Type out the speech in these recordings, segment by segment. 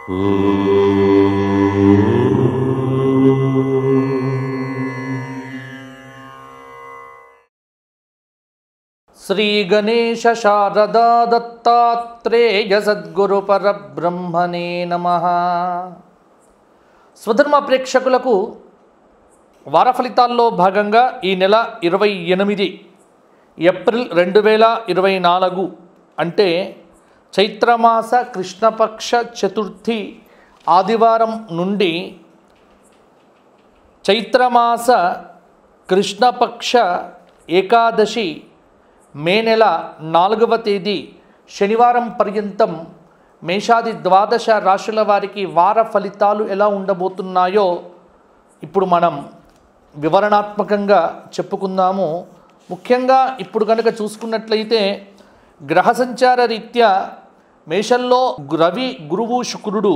శ్రీ గణేశ శారదా దత్తాత్రేయ సద్గురు పరబ్రహ్మణే నమః. స్వధర్మ ప్రేక్షకులకు వార ఫలితాల్లో భాగంగా ఈ నెల 28 ఏప్రిల్ 2024 అంటే చైత్రమాస కృష్ణపక్ష చతుర్థి ఆదివారం నుండి చైత్రమాస కృష్ణపక్ష ఏకాదశి మే నెల 4వ తేదీ శనివారం పర్యంతం మేషాది ద్వాదశ రాశుల వారికి వార ఫలితాలు ఎలా ఉండబోతున్నాయో ఇప్పుడు మనం వివరణాత్మకంగా చెప్పుకుందాము. ముఖ్యంగా ఇప్పుడు కనుక చూసుకున్నట్లయితే గ్రహ సంచార రీత్యా మేషంలో రవి, గురువు, శుక్రుడు,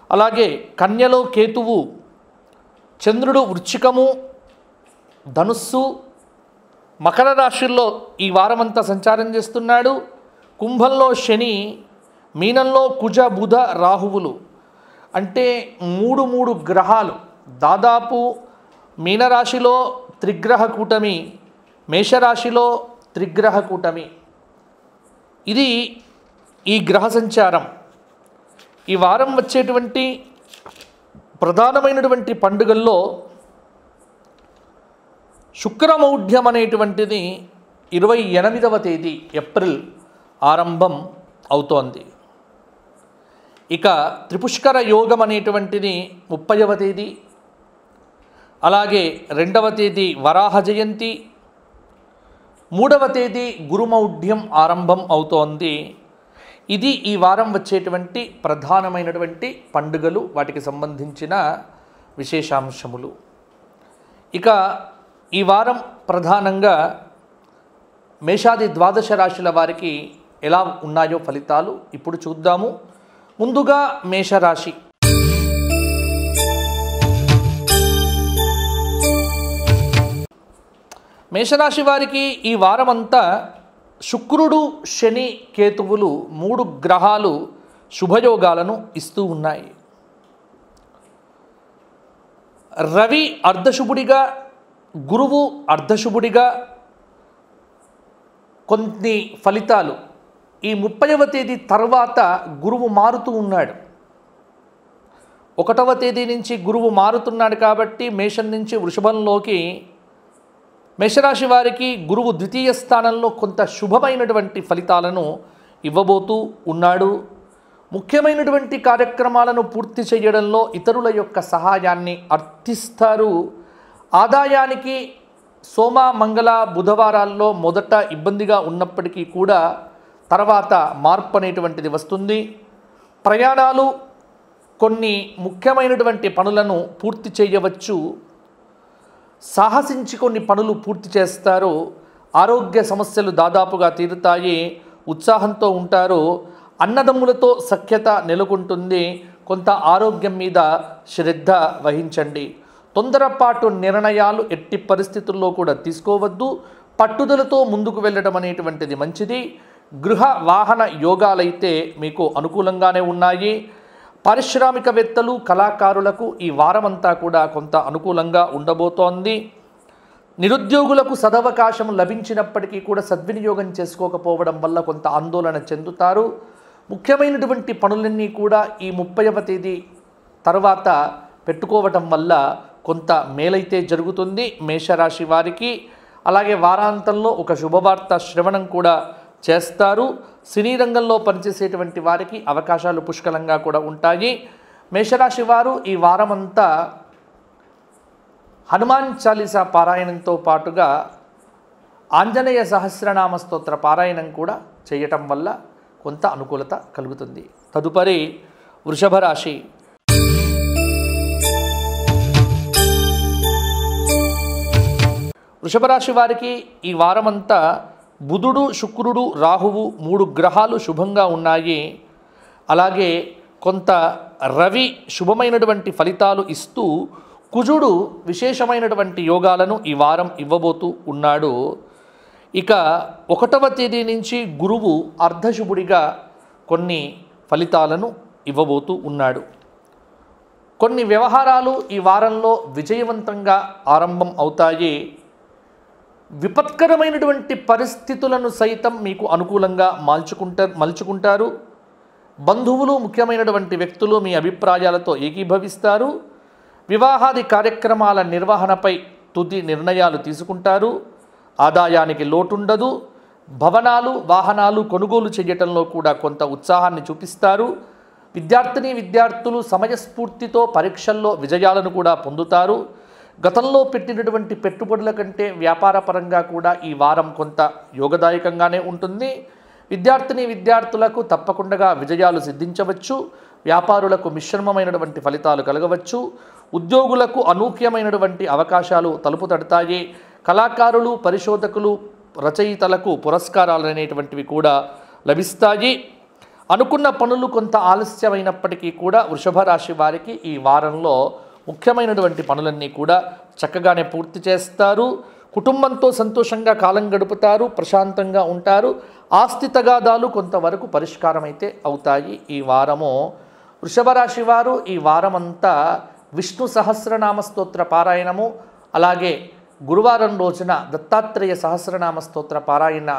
అలాగే కన్యలో కేతువు, చంద్రుడు వృశ్చికము, ధనుస్సు, మకర రాశుల్లో ఈ వారమంతా సంచారం చేస్తున్నాడు. కుంభంలో శని, మీనంలో కుజ, బుధ, రాహువులు అంటే మూడు గ్రహాలు దాదాపు మీనరాశిలో త్రిగ్రహ కూటమి, మేషరాశిలో త్రిగ్రహ కూటమి. ఇది ఈ గ్రహ సంచారం. ఈ వారం వచ్చేటువంటి ప్రధానమైనటువంటి పండుగల్లో శుక్రమౌఢ్యం అనేటువంటిది 28వ తేదీ ఏప్రిల్ ఆరంభం అవుతోంది. ఇక త్రిపుష్కర యోగం అనేటువంటిది 30వ తేదీ, అలాగే 2వ తేదీ వరాహ జయంతి, 3వ తేదీ గురుమౌఢ్యం ఆరంభం అవుతోంది. ఇది ఈ వారం వచ్చేటువంటి ప్రధానమైనటువంటి పండుగలు, వాటికి సంబంధించిన విశేషాంశములు. ఇక ఈ వారం ప్రధానంగా మేషాది ద్వాదశ రాశుల వారికి ఎలా ఉన్నాయో ఫలితాలు ఇప్పుడు చూద్దాము. ముందుగా మేషరాశి. మేషరాశి వారికి ఈ వారమంతా శుక్రుడు, శని, కేతువులు 3 గ్రహాలు శుభయోగాలను ఇస్తూ ఉన్నాయి. రవి అర్ధశుభుడిగా, గురువు అర్ధశుభుడిగా కొన్ని ఫలితాలు. ఈ 30వ తేదీ తర్వాత గురువు మారుతూ ఉన్నాడు. 1వ తేదీ నుంచి గురువు మారుతున్నాడు కాబట్టి మేషం నుంచి వృషభంలోకి మేషరాశి వారికి గురువు ద్వితీయ స్థానంలో కొంత శుభమైనటువంటి ఫలితాలను ఇవ్వబోతూ ఉన్నాడు. ముఖ్యమైనటువంటి కార్యక్రమాలను పూర్తి చేయడంలో ఇతరుల యొక్క సహాయాన్ని అర్థిస్తారు. ఆదాయానికి సోమ, మంగళ, బుధవారాల్లో మొదట ఇబ్బందిగా ఉన్నప్పటికీ కూడా తర్వాత మార్పు అనేటువంటిది వస్తుంది. ప్రయాణాలు, కొన్ని ముఖ్యమైనటువంటి పనులను పూర్తి చేయవచ్చు. సాహసించి కొన్ని పనులు పూర్తి చేస్తారు. ఆరోగ్య సమస్యలు దాదాపుగా తీరుతాయి. ఉత్సాహంతో ఉంటారు. అన్నదమ్ములతో సఖ్యత నెలకొంటుంది. కొంత ఆరోగ్యం మీద శ్రద్ధ వహించండి. తొందరపాటు నిర్ణయాలు ఎట్టి పరిస్థితుల్లో కూడా తీసుకోవద్దు. పట్టుదలతో ముందుకు వెళ్ళడం అనేటువంటిది మంచిది. గృహ వాహన యోగాలైతే మీకు అనుకూలంగానే ఉన్నాయి. పారిశ్రామికవేత్తలు, కళాకారులకు ఈ వారమంతా కూడా కొంత అనుకూలంగా ఉండబోతోంది. నిరుద్యోగులకు సదవకాశం లభించినప్పటికీ కూడా సద్వినియోగం చేసుకోకపోవడం వల్ల కొంత ఆందోళన చెందుతారు. ముఖ్యమైనటువంటి పనులన్నీ కూడా ఈ 30వ తేదీ తర్వాత పెట్టుకోవటం వల్ల కొంత మేలైతే జరుగుతుంది మేషరాశి వారికి. అలాగే వారాంతంలో ఒక శుభవార్త శ్రవణం కూడా చేస్తారు. సినీ రంగంలో పనిచేసేటువంటి వారికి అవకాశాలు పుష్కలంగా కూడా ఉంటాయి. మేషరాశి వారు ఈ వారమంతా హనుమాన్ చాలీసా పారాయణంతో పాటుగా ఆంజనేయ సహస్రనామ స్తోత్ర పారాయణం కూడా చేయటం వల్ల కొంత అనుకూలత కలుగుతుంది. తదుపరి వృషభ రాశి. వృషభ రాశి వారికి ఈ వారమంతా బుధుడు, శుక్రుడు, రాహువు 3 గ్రహాలు శుభంగా ఉన్నాయి. అలాగే కొంత రవి శుభమైనటువంటి ఫలితాలు ఇస్తూ కుజుడు విశేషమైనటువంటి యోగాలను ఈ వారం ఇవ్వబోతూ ఉన్నాడు. ఇక 1వ తేదీ నుంచి గురువు అర్ధశుభుడిగా కొన్ని ఫలితాలను ఇవ్వబోతూ ఉన్నాడు. కొన్ని వ్యవహారాలు ఈ వారంలో విజయవంతంగా ఆరంభం అవుతాయి. విపత్కరమైనటువంటి పరిస్థితులను సైతం మీకు అనుకూలంగా మలుచుకుంటారు. బంధువులు, ముఖ్యమైనటువంటి వ్యక్తులు మీ అభిప్రాయాలతో ఏకీభవిస్తారు. వివాహాది కార్యక్రమాల నిర్వహణపై తుది నిర్ణయాలు తీసుకుంటారు. ఆదాయానికి లోటుండదు. భవనాలు, వాహనాలు కొనుగోలు చేయటంలో కూడా కొంత ఉత్సాహాన్ని చూపిస్తారు. విద్యార్థులు సమయస్ఫూర్తితో పరీక్షల్లో విజయాలను కూడా పొందుతారు. గతంలో పెట్టినటువంటి పెట్టుబడుల కంటే వ్యాపారపరంగా కూడా ఈ వారం కొంత యోగదాయకంగానే ఉంటుంది. విద్యార్థులకు తప్పకుండా విజయాలు సిద్ధించవచ్చు. వ్యాపారులకు మిశ్రమమైనటువంటి ఫలితాలు కలగవచ్చు. ఉద్యోగులకు అనూహ్యమైనటువంటి అవకాశాలు తలుపు తడతాయి. కళాకారులు, పరిశోధకులు, రచయితలకు పురస్కారాలు అనేటువంటివి కూడా లభిస్తాయి. అనుకున్న పనులు కొంత ఆలస్యమైనప్పటికీ కూడా వృషభ రాశి వారికి ఈ వారంలో ముఖ్యమైనటువంటి పనులన్నీ కూడా చక్కగానే పూర్తి చేస్తారు. కుటుంబంతో సంతోషంగా కాలం గడుపుతారు. ప్రశాంతంగా ఉంటారు. ఆస్తి తగాదాలు కొంతవరకు పరిష్కారం అయితే అవుతాయి. ఈ వారము వృషభ రాశి వారు ఈ వారమంతా విష్ణు సహస్రనామ స్తోత్ర పారాయణము, అలాగే గురువారం రోజున దత్తాత్రేయ సహస్రనామ స్తోత్ర పారాయణ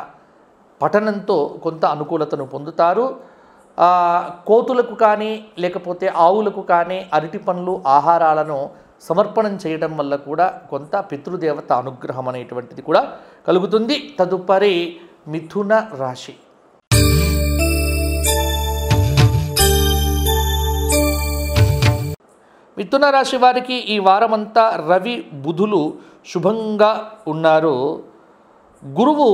పఠనంతో కొంత అనుకూలతను పొందుతారు. కోతులకు కానీ లేకపోతే ఆవులకు కానీ అరటి పండ్లు, ఆహారాలను సమర్పణం చేయడం వల్ల కూడా కొంత పితృదేవత అనుగ్రహం అనేటువంటిది కూడా కలుగుతుంది. తదుపరి మిథున రాశి. మిథున రాశి వారికి ఈ వారమంతా రవి, బుధులు శుభంగా ఉన్నారు. గురువు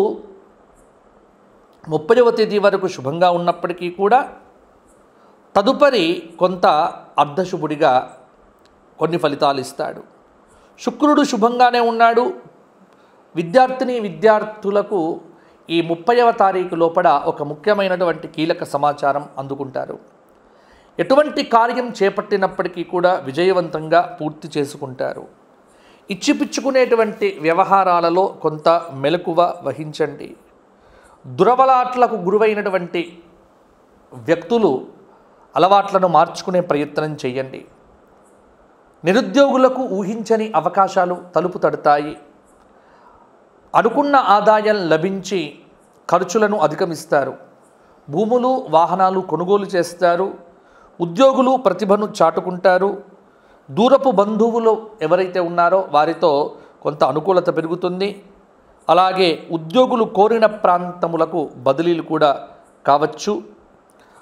30వ తేదీ వరకు శుభంగా ఉన్నప్పటికీ కూడా తదుపరి కొంత అర్ధశుభుడిగా కొన్ని ఫలితాలు ఇస్తాడు. శుక్రుడు శుభంగానే ఉన్నాడు. విద్యార్థులకు ఈ 30వ తారీఖు లోపల ఒక ముఖ్యమైనటువంటి కీలక సమాచారం అందుకుంటారు. ఎటువంటి కార్యం చేపట్టినప్పటికీ కూడా విజయవంతంగా పూర్తి చేసుకుంటారు. ఇచ్చిపుచ్చుకునేటువంటి వ్యవహారాలలో కొంత మెలకువ వహించండి. దురవలాట్లకు గురువైనటువంటి వ్యక్తులు అలవాట్లను మార్చుకునే ప్రయత్నం చేయండి. నిరుద్యోగులకు ఊహించని అవకాశాలు తలుపు తడతాయి. అనుకున్న ఆదాయం లభించి ఖర్చులను అధిగమిస్తారు. భూములు, వాహనాలు కొనుగోలు చేస్తారు. ఉద్యోగులు ప్రతిభను చాటుకుంటారు. దూరపు బంధువులు ఎవరైతే ఉన్నారో వారితో కొంత అనుకూలత పెరుగుతుంది. అలాగే ఉద్యోగులు కోరిన ప్రాంతములకు బదిలీలు కూడా కావచ్చు.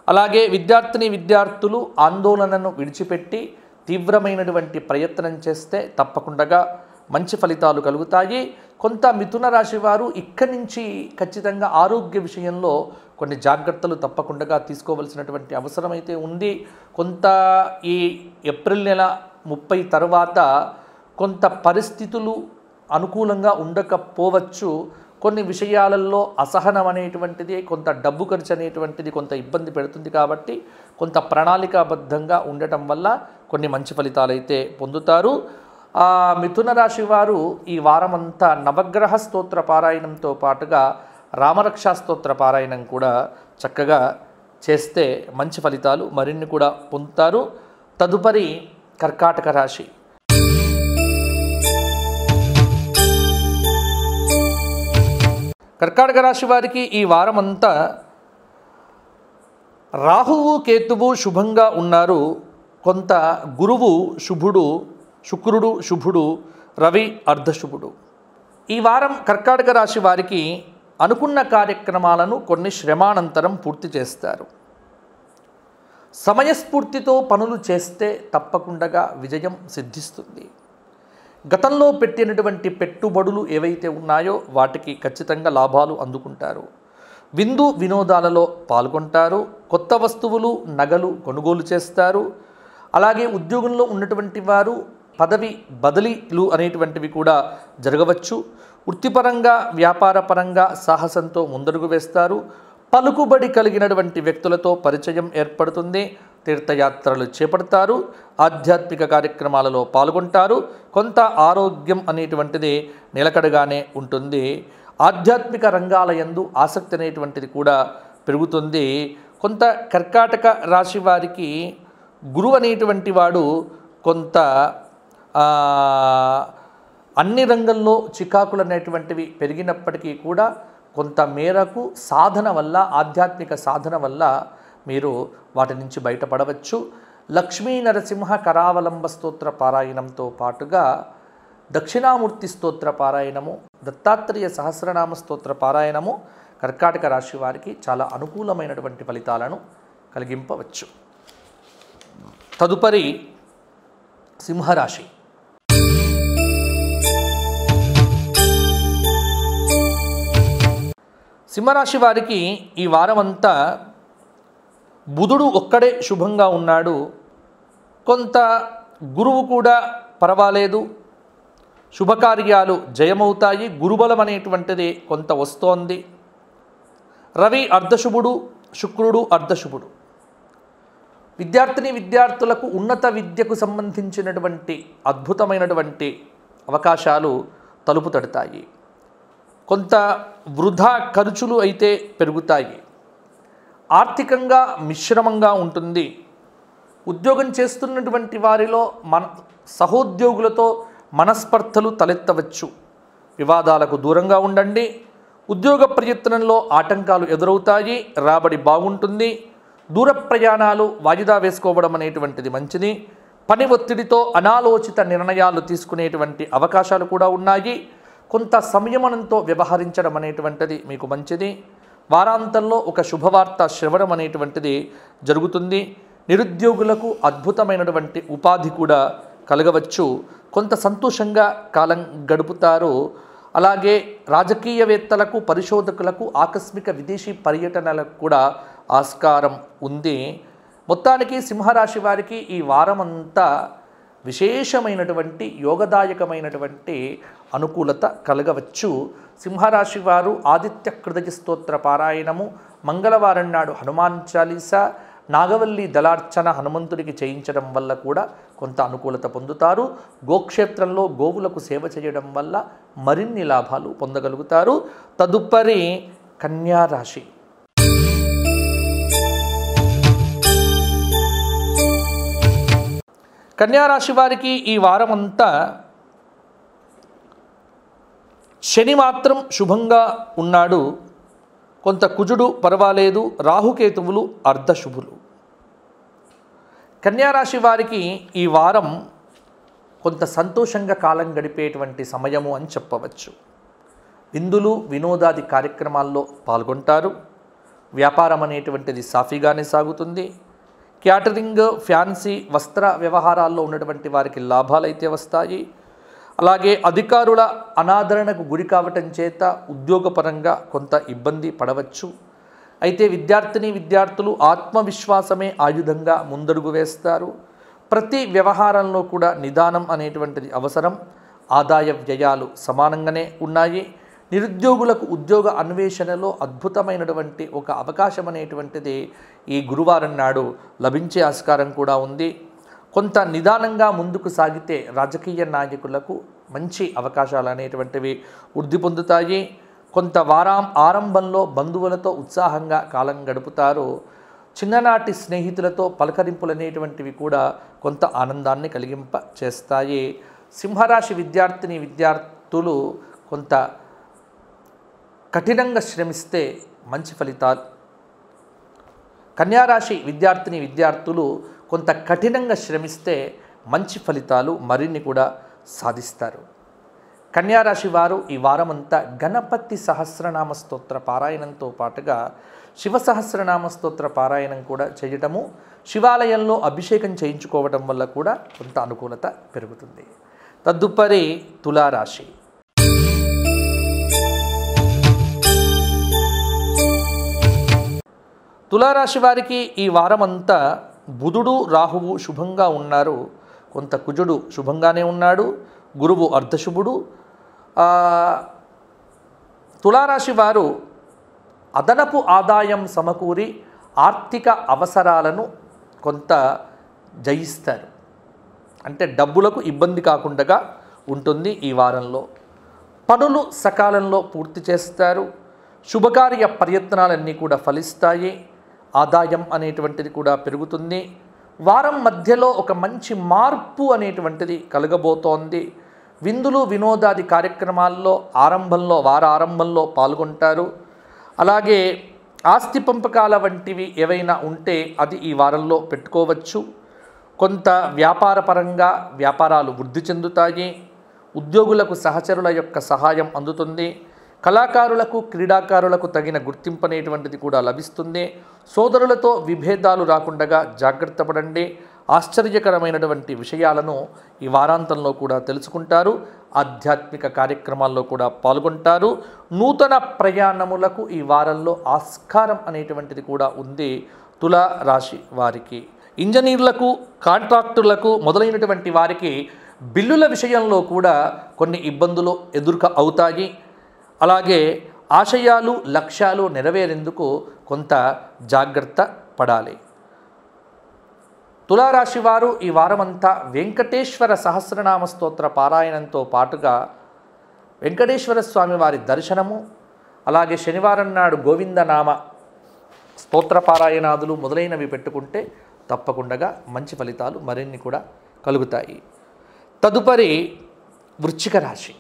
అలాగే విద్యార్థులు ఆందోళనను విడిచిపెట్టి తీవ్రమైనటువంటి ప్రయత్నం చేస్తే తప్పకుండా మంచి ఫలితాలు కలుగుతాయి. కొంత మిథున రాశి వారు ఇక్కడి నుంచి ఖచ్చితంగా ఆరోగ్య విషయంలో కొన్ని జాగ్రత్తలు తప్పకుండా తీసుకోవాల్సినటువంటి అవసరమైతే ఉంది. కొంత ఈ ఏప్రిల్ నెల 30 తర్వాత కొంత పరిస్థితులు అనుకూలంగా ఉండకపోవచ్చు. కొన్ని విషయాలలో అసహనం అనేటువంటిది, కొంత డబ్బు ఖర్చు అనేటువంటిది కొంత ఇబ్బంది పెడుతుంది. కాబట్టి కొంత ప్రణాళికాబద్ధంగా ఉండటం వల్ల కొన్ని మంచి ఫలితాలు అయితే పొందుతారు. మిథున రాశి వారు ఈ వారమంతా నవగ్రహ స్తోత్ర పారాయణంతో పాటుగా రామరక్షా స్తోత్ర పారాయణం కూడా చక్కగా చేస్తే మంచి ఫలితాలు మరిన్ని కూడా పొందుతారు. తదుపరి కర్కాటక రాశి. కర్కాటక రాశి వారికి ఈ వారమంతా రాహువు, కేతువు శుభంగా ఉన్నారు. కొంత గురువు శుభుడు, శుక్రుడు శుభుడు, రవి అర్ధశుభుడు. ఈ వారం కర్కాటక రాశి వారికి అనుకున్న కార్యక్రమాలను కొన్ని శ్రమానంతరం పూర్తి చేస్తారు. సమయస్ఫూర్తితో పనులు చేస్తే తప్పకుండా విజయం సిద్ధిస్తుంది. గతంలో పెట్టినటువంటి పెట్టుబడులు ఏవైతే ఉన్నాయో వాటికి ఖచ్చితంగా లాభాలు అందుకుంటారు. విందు వినోదాలలో పాల్గొంటారు. కొత్త వస్తువులు, నగలు కొనుగోలు చేస్తారు. అలాగే ఉద్యోగంలో ఉన్నటువంటి వారు పదవి బదిలీలు అనేటువంటివి కూడా జరగవచ్చు. వృత్తిపరంగా, వ్యాపారపరంగా సాహసంతో ముందడుగు వేస్తారు. పలుకుబడి కలిగినటువంటి వ్యక్తులతో పరిచయం ఏర్పడుతుంది. తీర్థయాత్రలు చేపడతారు. ఆధ్యాత్మిక కార్యక్రమాలలో పాల్గొంటారు. కొంత ఆరోగ్యం అనేటువంటిది నిలకడగానే ఉంటుంది. ఆధ్యాత్మిక రంగాల యందు ఆసక్తి అనేటువంటిది కూడా పెరుగుతుంది. కొంత కర్కాటక రాశి వారికి గురువు అనేటువంటి వాడు కొంత అన్ని రంగంలో చికాకులు అనేటువంటివి పెరిగినప్పటికీ కూడా కొంత మేరకు సాధన వల్ల, ఆధ్యాత్మిక సాధన వల్ల మీరు వాటి నుంచి బయటపడవచ్చు. లక్ష్మీ నరసింహ కరావలంబ స్తోత్ర పారాయణంతో పాటుగా దక్షిణామూర్తి స్తోత్ర పారాయణము, దత్తాత్రేయ సహస్రనామ స్తోత్ర పారాయణము కర్కాటక రాశి వారికి చాలా అనుకూలమైనటువంటి ఫలితాలను కలిగింపవచ్చు. తదుపరి సింహరాశి. సింహరాశి వారికి ఈ వారమంతా బుధుడు ఒక్కడే శుభంగా ఉన్నాడు. కొంత గురువు కూడా పర్వాలేదు, శుభకార్యాలు జయమవుతాయి, గురుబలం అనేటువంటిది కొంత వస్తోంది. రవి అర్ధశుభుడు, శుక్రుడు అర్ధశుభుడు. విద్యార్థులకు ఉన్నత విద్యకు సంబంధించినటువంటి అద్భుతమైనటువంటి అవకాశాలు తలుపు తడతాయి. కొంత వృధా ఖర్చులు అయితే పెరుగుతాయి. ఆర్థికంగా మిశ్రమంగా ఉంటుంది. ఉద్యోగం చేస్తున్నటువంటి వారిలో సహోద్యోగులతో మనస్పర్ధలు తలెత్తవచ్చు. వివాదాలకు దూరంగా ఉండండి. ఉద్యోగ ప్రయత్నంలో ఆటంకాలు ఎదురవుతాయి. రాబడి బాగుంటుంది. దూర ప్రయాణాలు వాయిదా వేసుకోవడం అనేటువంటిది మంచిది. పని ఒత్తిడితో అనాలోచిత నిర్ణయాలు తీసుకునేటువంటి అవకాశాలు కూడా ఉన్నాయి. కొంత సంయమనంతో వ్యవహరించడం అనేటువంటిది మీకు మంచిది. వారాంతంలో ఒక శుభవార్త శ్రవణం అనేటువంటిది జరుగుతుంది. నిరుద్యోగులకు అద్భుతమైనటువంటి ఉపాధి కూడా కలగవచ్చు. కొంత సంతోషంగా కాలం గడుపుతారు. అలాగే రాజకీయవేత్తలకు, పరిశోధకులకు ఆకస్మిక విదేశీ పర్యటనలకు కూడా ఆస్కారం ఉంది. మొత్తానికి సింహరాశి వారికి ఈ వారమంతా విశేషమైనటువంటి యోగదాయకమైనటువంటి అనుకూలత కలగవచ్చు. సింహరాశి వారు ఆదిత్య హృదయ స్తోత్ర పారాయణము, మంగళవారం నాడు హనుమాన్ చాలీసా, నాగవల్లి దళార్చన హనుమంతుడికి చేయించడం వల్ల కూడా కొంత అనుకూలత పొందుతారు. గోక్షేత్రంలో గోవులకు సేవ చేయడం వల్ల మరిన్ని లాభాలు పొందగలుగుతారు. తదుపరి కన్యారాశి. కన్యారాశి వారికి ఈ వారమంతా శని మాత్రం శుభంగా ఉన్నాడు. కొంత కుజుడు పర్వాలేదు, రాహుకేతువులు అర్ధశుభులు. కన్యారాశి వారికి ఈ వారం కొంత సంతోషంగా కాలం గడిపేటువంటి సమయము అని చెప్పవచ్చు. విందులు, వినోదాది కార్యక్రమాల్లో పాల్గొంటారు. వ్యాపారం అనేటువంటిది సాఫీగానే సాగుతుంది. క్యాటరింగ్, ఫ్యాన్సీ, వస్త్ర వ్యవహారాల్లో ఉన్నటువంటి వారికి లాభాలైతే వస్తాయి. అలాగే అధికారుల అనాదరణకు గురి కావటం చేత ఉద్యోగపరంగా కొంత ఇబ్బంది పడవచ్చు. అయితే విద్యార్థులు ఆత్మవిశ్వాసమే ఆయుధంగా ముందడుగు వేస్తారు. ప్రతి వ్యవహారంలో కూడా నిదానం అనేటువంటిది అవసరం. ఆదాయ వ్యయాలు సమానంగానే ఉన్నాయి. నిరుద్యోగులకు ఉద్యోగ అన్వేషణలో అద్భుతమైనటువంటి ఒక అవకాశం అనేటువంటిది ఈ గురువారం నాడు లభించే ఆస్కారం కూడా ఉంది. కొంత నిదానంగా ముందుకు సాగితే రాజకీయ నాయకులకు మంచి అవకాశాలు అనేటువంటివి వృద్ధి పొందుతాయి. కొంత ఆరంభంలో బంధువులతో ఉత్సాహంగా కాలం గడుపుతారు. చిన్ననాటి స్నేహితులతో పలకరింపులు అనేటువంటివి కూడా కొంత ఆనందాన్ని కలిగింప చేస్తాయి. సింహరాశి విద్యార్థులు కొంత కఠినంగా శ్రమిస్తే మంచి ఫలితాలు. కన్యారాశి విద్యార్థులు కొంత కఠినంగా శ్రమిస్తే మంచి ఫలితాలు మరిన్ని కూడా సాధిస్తారు. కన్యారాశి వారు ఈ వారమంతా గణపతి సహస్రనామ స్తోత్ర పారాయణంతో పాటుగా శివ సహస్రనామ స్తోత్ర పారాయణం కూడా చేయటము, శివాలయంలో అభిషేకం చేయించుకోవడం వల్ల కూడా కొంత అనుకూలత పెరుగుతుంది. తదుపరి తులారాశి. తులారాశి వారికి ఈ వారమంతా బుధుడు, రాహువు శుభంగా ఉన్నారు. కొంత కుజుడు శుభంగానే ఉన్నాడు. గురువు అర్ధశుభుడు. తులారాశి వారు అదనపు ఆదాయం సమకూరి ఆర్థిక అవసరాలను కొంత జయిస్తారు. అంటే డబ్బులకు ఇబ్బంది కాకుండా ఉంటుంది ఈ వారంలో. పనులు సకాలంలో పూర్తి చేస్తారు. శుభకార్య ప్రయత్నాలన్నీ కూడా ఫలిస్తాయి. ఆదాయం అనేటువంటిది కూడా పెరుగుతుంది. వారం మధ్యలో ఒక మంచి మార్పు అనేటువంటిది కలగబోతోంది. విందులు వినోదాది కార్యక్రమాల్లో వార ఆరంభంలో పాల్గొంటారు. అలాగే ఆస్తి పంపకాల వంటివి ఏవైనా ఉంటే అది ఈ వారంలో పెట్టుకోవచ్చు. కొంత వ్యాపారపరంగా వ్యాపారాలు వృద్ధి చెందుతాయి. ఉద్యోగులకు సహచరుల యొక్క సహాయం అందుతుంది. కళాకారులకు క్రీడాకారులకు తగిన గుర్తింపు అనేటువంటిది కూడా లభిస్తుంది. సోదరులతో విభేదాలు రాకుండా జాగ్రత్త పడండి. ఆశ్చర్యకరమైనటువంటి విషయాలను ఈ వారాంతంలో కూడా తెలుసుకుంటారు. ఆధ్యాత్మిక కార్యక్రమాల్లో కూడా పాల్గొంటారు. నూతన ప్రయాణములకు ఈ వారంలో ఆస్కారం అనేటువంటిది కూడా ఉంది తులా రాశి వారికి. ఇంజనీర్లకు, కాంట్రాక్టులకు మొదలైనటువంటి వారికి బిల్లుల విషయంలో కూడా కొన్ని ఇబ్బందులు అవుతాయి. అలాగే ఆశయాలు లక్ష్యాలు నెరవేరేందుకు కొంత జాగ్రత్త పడాలి. తులారాశి వారు ఈ వారమంతా వెంకటేశ్వర సహస్రనామ స్తోత్ర పారాయణంతో పాటుగా వెంకటేశ్వర స్వామి వారి దర్శనము, అలాగే శనివారం నాడు గోవిందనామ స్తోత్ర పారాయణాదులు మొదలైనవి పెట్టుకుంటే తప్పకుండా మంచి ఫలితాలు మరిన్ని కూడా కలుగుతాయి. తదుపరి వృశ్చిక రాశి.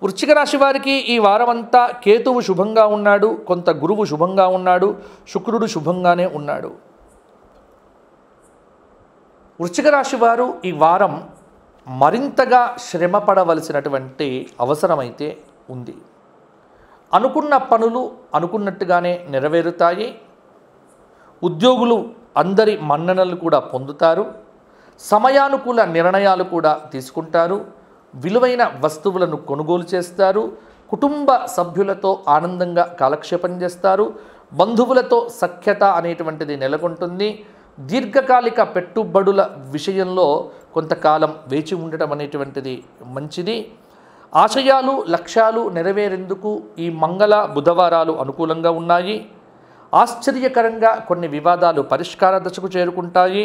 వృశ్చిక రాశి వారికి ఈ వారమంతా కేతువు శుభంగా ఉన్నాడు, కొంత గురువు శుభంగా ఉన్నాడు, శుక్రుడు శుభంగానే ఉన్నాడు. వృశ్చిక రాశి వారు ఈ వారం మరింతగా శ్రమ పడవలసినటువంటి అవసరమైతే ఉంది. అనుకున్న పనులు అనుకున్నట్టుగానే నెరవేరుతాయి. ఉద్యోగులు అందరి మన్ననలు కూడా పొందుతారు. సమయానుకూల నిర్ణయాలు కూడా తీసుకుంటారు. విలువైన వస్తువులను కొనుగోలు చేస్తారు. కుటుంబ సభ్యులతో ఆనందంగా కాలక్షేపం చేస్తారు. బంధువులతో సఖ్యత అనేటువంటిది నెలకొంటుంది. దీర్ఘకాలిక పెట్టుబడుల విషయంలో కొంతకాలం వేచి ఉండటం అనేటువంటిది మంచిది. ఆశయాలు లక్ష్యాలు నెరవేరేందుకు ఈ మంగళ బుధవారాలు అనుకూలంగా ఉన్నాయి. ఆశ్చర్యకరంగా కొన్ని వివాదాలు పరిష్కార దశకు చేరుకుంటాయి.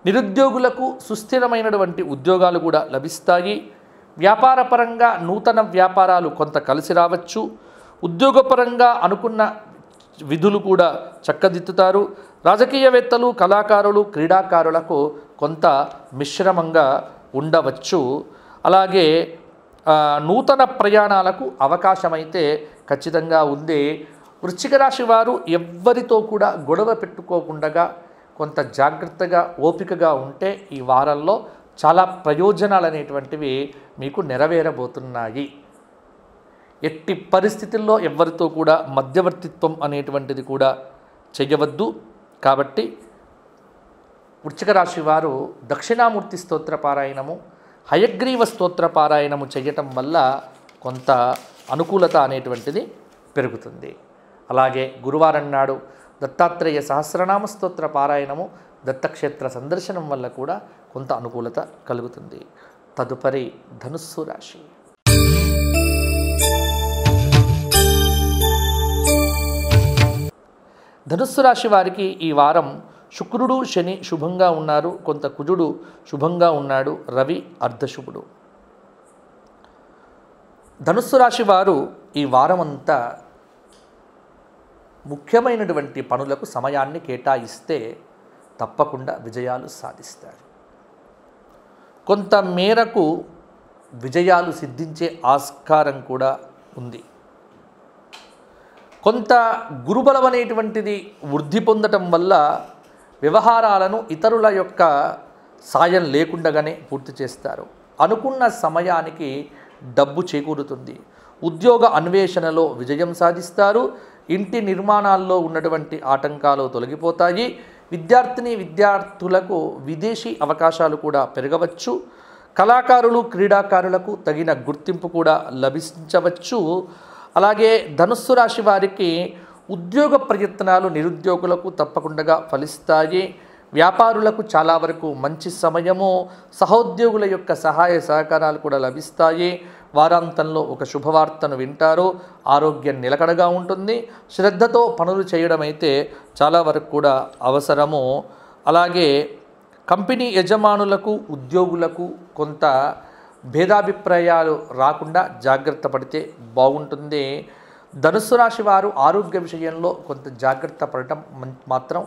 నిరుద్యోగులకు సుస్థిరమైనటువంటి ఉద్యోగాలు కూడా లభిస్తాయి. వ్యాపారపరంగా నూతన వ్యాపారాలు కొంత కలిసి రావచ్చు. ఉద్యోగపరంగా అనుకున్న విధులు కూడా చక్కదిద్దుతారు. రాజకీయవేత్తలు, కళాకారులు, క్రీడాకారులకు కొంత మిశ్రమంగా ఉండవచ్చు. అలాగే నూతన ప్రయాణాలకు అవకాశమైతే ఖచ్చితంగా ఉంది. వృశ్చిక రాశి వారు ఎవ్వరితో కూడా గొడవ పెట్టుకోకుండా కొంత జాగ్రత్తగా ఓపికగా ఉంటే ఈ వారంలో చాలా ప్రయోజనాలు అనేటువంటివి మీకు నెరవేరబోతున్నాయి. ఎట్టి పరిస్థితుల్లో ఎవ్వరితో కూడా మధ్యవర్తిత్వం అనేటువంటిది కూడా చేయవద్దు. కాబట్టి వృశ్చిక రాశి వారు దక్షిణామూర్తి స్తోత్ర పారాయణము, హయగ్రీవ స్తోత్ర పారాయణము చేయటం వల్ల కొంత అనుకూలత అనేటువంటిది పెరుగుతుంది. అలాగే గురువారం నాడు దత్తాత్రేయ సహస్రనామ స్తోత్ర పారాయణము, దత్తక్షేత్ర సందర్శనం వల్ల కూడా కొంత అనుకూలత కలుగుతుంది. తదుపరి ధనుస్సు రాశి. ధనుస్సు రాశి వారికి ఈ వారం శుక్రుడు శని శుభంగా ఉన్నారు, కొంత కుజుడు శుభంగా ఉన్నాడు, రవి అర్ధశుభుడు. ధనుస్సు రాశి వారు ఈ వారమంతా ముఖ్యమైనటువంటి పనులకు సమయాన్ని కేటాయిస్తే తప్పకుండా విజయాలు సాధిస్తారు. కొంత మేరకు విజయాలు సిద్ధించే ఆస్కారం కూడా ఉంది. కొంత గురుబలం అనేటువంటిది వృద్ధి పొందటం వల్ల వ్యవహారాలను ఇతరుల యొక్క సాయం లేకుండానే పూర్తి చేస్తారు. అనుకున్న సమయానికి డబ్బు చేకూరుతుంది. ఉద్యోగ అన్వేషణలో విజయం సాధిస్తారు. ఇంటి నిర్మాణాల్లో ఉన్నటువంటి ఆటంకాలు తొలగిపోతాయి. విద్యార్థులకు విదేశీ అవకాశాలు కూడా పెరగవచ్చు. కళాకారులు క్రీడాకారులకు తగిన గుర్తింపు కూడా లభించవచ్చు. అలాగే ధనుస్సు రాశి వారికి ఉద్యోగ ప్రయత్నాలు నిరుద్యోగులకు తప్పకుండా ఫలిస్తాయి. వ్యాపారులకు చాలా వరకు మంచి సమయము. సహోద్యోగుల యొక్క సహాయ సహకారాలు కూడా లభిస్తాయి. వారాంతంలో ఒక శుభవార్తను వింటారు. ఆరోగ్యం నిలకడగా ఉంటుంది. శ్రద్ధతో పనులు చేయడం అయితే చాలా వరకు కూడా అవసరము. అలాగే కంపెనీ యజమానులకు ఉద్యోగులకు కొంత భేదాభిప్రాయాలు రాకుండా జాగ్రత్త పడితే బాగుంటుంది. ధనుస్సు రాశి వారు ఆరోగ్య విషయంలో కొంత జాగ్రత్త పడటం మాత్రం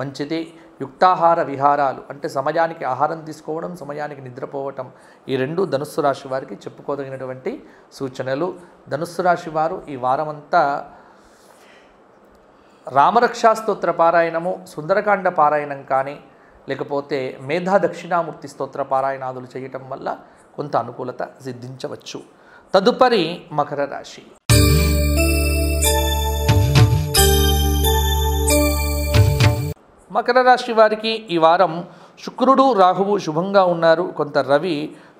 మంచిది. యుక్తాహార విహారాలు అంటే సమయానికి ఆహారం తీసుకోవడం, సమయానికి నిద్రపోవటం, ఈ రెండు ధనుస్సు రాశి వారికి చెప్పుకోదగినటువంటి సూచనలు. ధనుస్సు రాశి వారు ఈ వారమంతా రామరక్షా స్తోత్ర పారాయణము, సుందరకాండ పారాయణం కానీ లేకపోతే మేధా దక్షిణామూర్తి స్తోత్ర పారాయణాదులు చేయటం వల్ల కొంత అనుకూలత సిద్ధించవచ్చు. తదుపరి మకర రాశి. మకర రాశి వారికి ఈ వారం శుక్రుడు రాహువు శుభంగా ఉన్నారు, కొంత రవి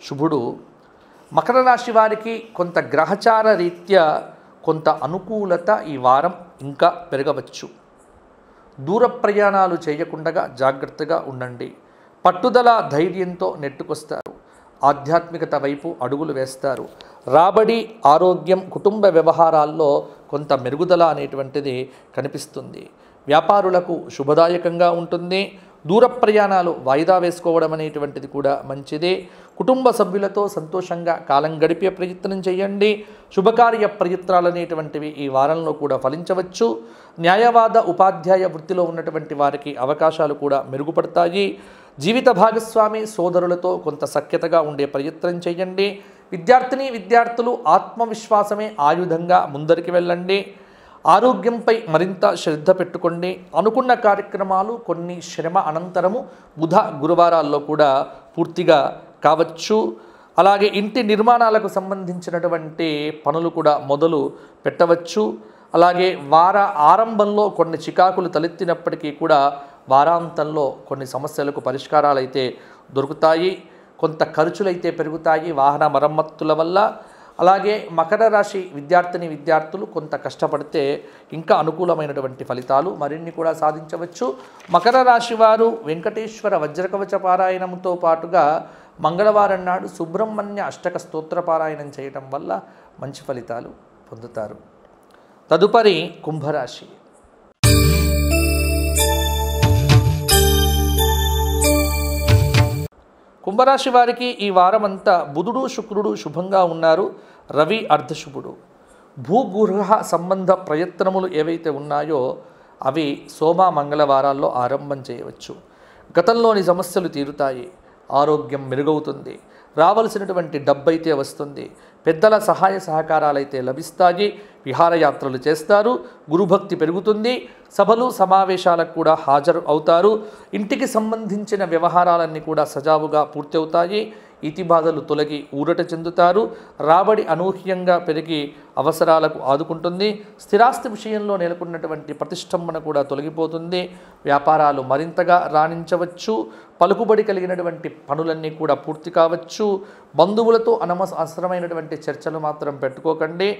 శుభుడు. మకర రాశి వారికి కొంత గ్రహచార రీత్యా కొంత అనుకూలత ఈ వారం ఇంకా పెరగవచ్చు. దూర ప్రయాణాలు చేయకుండా జాగ్రత్తగా ఉండండి. పట్టుదల ధైర్యంతో నెట్టుకొస్తారు. ఆధ్యాత్మికత వైపు అడుగులు వేస్తారు. రాబడి, ఆరోగ్యం, కుటుంబ వ్యవహారాల్లో కొంత మెరుగుదల అనేటువంటిది కనిపిస్తుంది. వ్యాపారులకు శుభదాయకంగా ఉంటుంది. దూర ప్రయాణాలు వాయిదా వేసుకోవడం అనేటువంటిది కూడా మంచిదే. కుటుంబ సభ్యులతో సంతోషంగా కాలం గడిపే ప్రయత్నం చేయండి. శుభకార్య ప్రయత్నాలు అనేటువంటివి ఈ వారంలో కూడా ఫలించవచ్చు. న్యాయవాద, ఉపాధ్యాయ వృత్తిలో ఉన్నటువంటి వారికి అవకాశాలు కూడా మెరుగుపడతాయి. జీవిత భాగస్వామి సోదరులతో కొంత సఖ్యతగా ఉండే ప్రయత్నం చేయండి. విద్యార్థులు ఆత్మవిశ్వాసమే ఆయుధంగా ముందరికి వెళ్ళండి. ఆరోగ్యంపై మరింత శ్రద్ధ పెట్టుకోండి. అనుకున్న కార్యక్రమాలు కొన్ని శ్రమ అనంతరము బుధ గురువారాల్లో కూడా పూర్తిగా కావచ్చు. అలాగే ఇంటి నిర్మాణాలకు సంబంధించినటువంటి పనులు కూడా మొదలు పెట్టవచ్చు. అలాగే వార ఆరంభంలో కొన్ని చికాకులు తలెత్తినప్పటికీ కూడా వారాంతంలో కొన్ని సమస్యలకు పరిష్కారాలు అయితే దొరుకుతాయి. కొంత ఖర్చులైతే పెరుగుతాయి వాహన మరమ్మతుల వల్ల. అలాగే మకర రాశి విద్యార్థులు కొంత కష్టపడితే ఇంకా అనుకూలమైనటువంటి ఫలితాలు మరిన్ని కూడా సాధించవచ్చు. మకర రాశి వారు వెంకటేశ్వర వజ్రకవచ పారాయణంతో పాటుగా మంగళవారం నాడు సుబ్రహ్మణ్య అష్టక స్తోత్ర పారాయణం చేయటం వల్ల మంచి ఫలితాలు పొందుతారు. తదుపరి కుంభరాశి. కుంభరాశి వారికి ఈ వారమంతా బుధుడు శుక్రుడు శుభంగా ఉన్నారు, రవి అర్ధశుభుడు. భూగృహ సంబంధ ప్రయత్నములు ఏవైతే ఉన్నాయో అవి సోమ మంగళవారాల్లో ఆరంభం చేయవచ్చు. గతంలోని సమస్యలు తీరుతాయి. ఆరోగ్యం మెరుగవుతుంది. రావలసినటువంటి డబ్బైతే వస్తుంది. పెద్దల సహాయ సహకారాలైతే లభిస్తాయి. విహారయాత్రలు చేస్తారు. గురుభక్తి పెరుగుతుంది. సభలు సమావేశాలకు కూడా హాజరు అవుతారు. ఇంటికి సంబంధించిన వ్యవహారాలన్నీ కూడా సజావుగా పూర్తి అవుతాయి. ఇతి బాధలు తొలగి ఊరట చెందుతారు. రాబడి అనూహ్యంగా పెరిగి అవసరాలకు ఆదుకుంటుంది. స్థిరాస్తి విషయంలో నెలకొన్నటువంటి ప్రతిష్టంభన కూడా తొలగిపోతుంది. వ్యాపారాలు మరింతగా రాణించవచ్చు. పలుకుబడి కలిగినటువంటి పనులన్నీ కూడా పూర్తి కావచ్చు. బంధువులతో అనవసరమైనటువంటి చర్చలు మాత్రం పెట్టుకోకండి.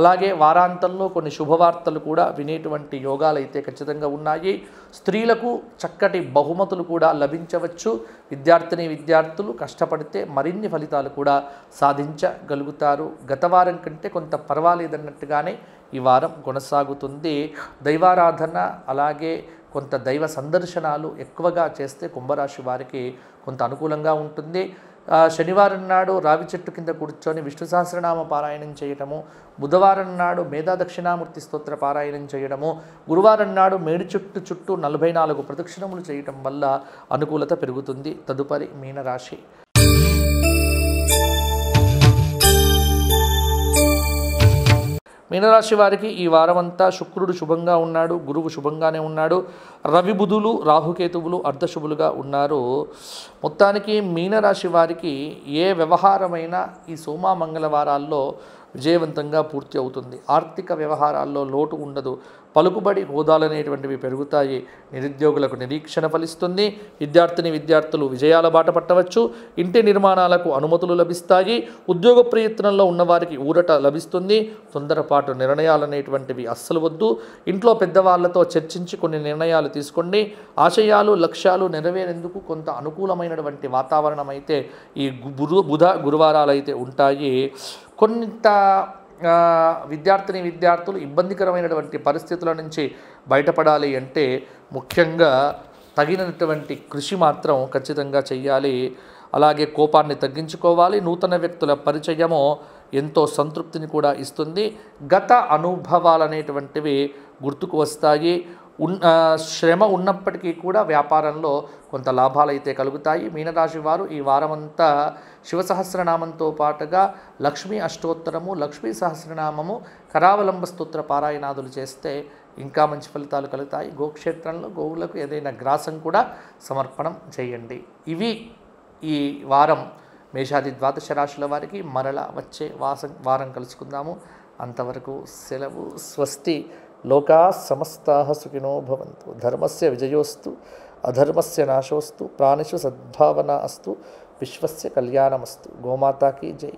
అలాగే వారాంతంలో కొన్ని శుభవార్తలు కూడా వినేటువంటి యోగాలు అయితే ఖచ్చితంగా ఉన్నాయి. స్త్రీలకు చక్కటి బహుమతులు కూడా లభించవచ్చు. విద్యార్థులు కష్టపడితే మరిన్ని ఫలితాలు కూడా సాధించగలుగుతారు. గత వారం కంటే కొంత పర్వాలేదన్నట్టుగానే ఈ వారం కొనసాగుతుంది. దైవారాధన అలాగే కొంత దైవ సందర్శనాలు ఎక్కువగా చేస్తే కుంభరాశి వారికి కొంత అనుకూలంగా ఉంటుంది. శనివారం నాడు రావి చెట్టు కింద కూర్చొని విష్ణు సహస్రనామ పారాయణం చేయటము, బుధవారం నాడు మేధా దక్షిణామూర్తి స్తోత్ర పారాయణం చేయడము, గురువారం నాడు మేడి చుట్టూ 44 ప్రదక్షిణములు చేయటం వల్ల అనుకూలత పెరుగుతుంది. తదుపరి మీనరాశి. మీనరాశి వారికి ఈ వారమంతా శుక్రుడు శుభంగా ఉన్నాడు, గురువు శుభంగానే ఉన్నాడు, రవి బుధులు రాహుకేతువులు అర్ధశుభులుగా ఉన్నారు. మొత్తానికి మీనరాశి వారికి ఏ వ్యవహారమైనా ఈ సోమ మంగళవారాల్లో విజయవంతంగా పూర్తి అవుతుంది. ఆర్థిక వ్యవహారాల్లో లోటు ఉండదు. పలుకుబడి హోదాలు అనేటువంటివి పెరుగుతాయి. నిరుద్యోగులకు నిరీక్షణ ఫలిస్తుంది. విద్యార్థులు విజయాల బాట పట్టవచ్చు. ఇంటి నిర్మాణాలకు అనుమతులు లభిస్తాయి. ఉద్యోగ ప్రయత్నంలో ఉన్నవారికి ఊరట లభిస్తుంది. తొందరపాటు నిర్ణయాలు అనేటువంటివి అస్సలు వద్దు. ఇంట్లో పెద్దవాళ్లతో చర్చించి కొన్ని నిర్ణయాలు తీసుకోండి. ఆశయాలు లక్ష్యాలు నెరవేరేందుకు కొంత అనుకూలమైనటువంటి వాతావరణం అయితే ఈ బుధ గురువారాలు అయితే ఉంటాయి. కొంత విద్యార్థులు ఇబ్బందికరమైనటువంటి పరిస్థితుల నుంచి బయటపడాలి అంటే ముఖ్యంగా తగినటువంటి కృషి మాత్రం ఖచ్చితంగా చేయాలి. అలాగే కోపాన్ని తగ్గించుకోవాలి. నూతన వ్యక్తుల పరిచయము ఎంతో సంతృప్తిని కూడా ఇస్తుంది. గత అనుభవాలు అనేటువంటివి గుర్తుకు వస్తాయి. శ్రమ ఉన్నప్పటికీ కూడా వ్యాపారంలో కొంత లాభాలు అయితే కలుగుతాయి. మీనరాశి వారు ఈ వారమంతా శివసహస్రనామంతో పాటుగా లక్ష్మీ అష్టోత్తరము, లక్ష్మీ సహస్రనామము, కరావలంబ స్తోత్ర పారాయణాదులు చేస్తే ఇంకా మంచి ఫలితాలు కలుగుతాయి. గోక్షేత్రంలో గోవులకు ఏదైనా గ్రాసం కూడా సమర్పణం చేయండి. ఇవి ఈ వారం మేషాది ద్వాదశ రాశుల వారికి. మరలా వచ్చే వారం కలుసుకుందాము. అంతవరకు సెలవు. స్వస్తి. లోకా సమస్తాః సుఖినో భవంతు. ధర్మస్య విజయోస్తు, అధర్మస్య నాశోస్తు. ప్రాణిషు సద్భావన అస్తు. విశ్వస్య కళ్యాణమస్తు. గోమాతా కీ జై.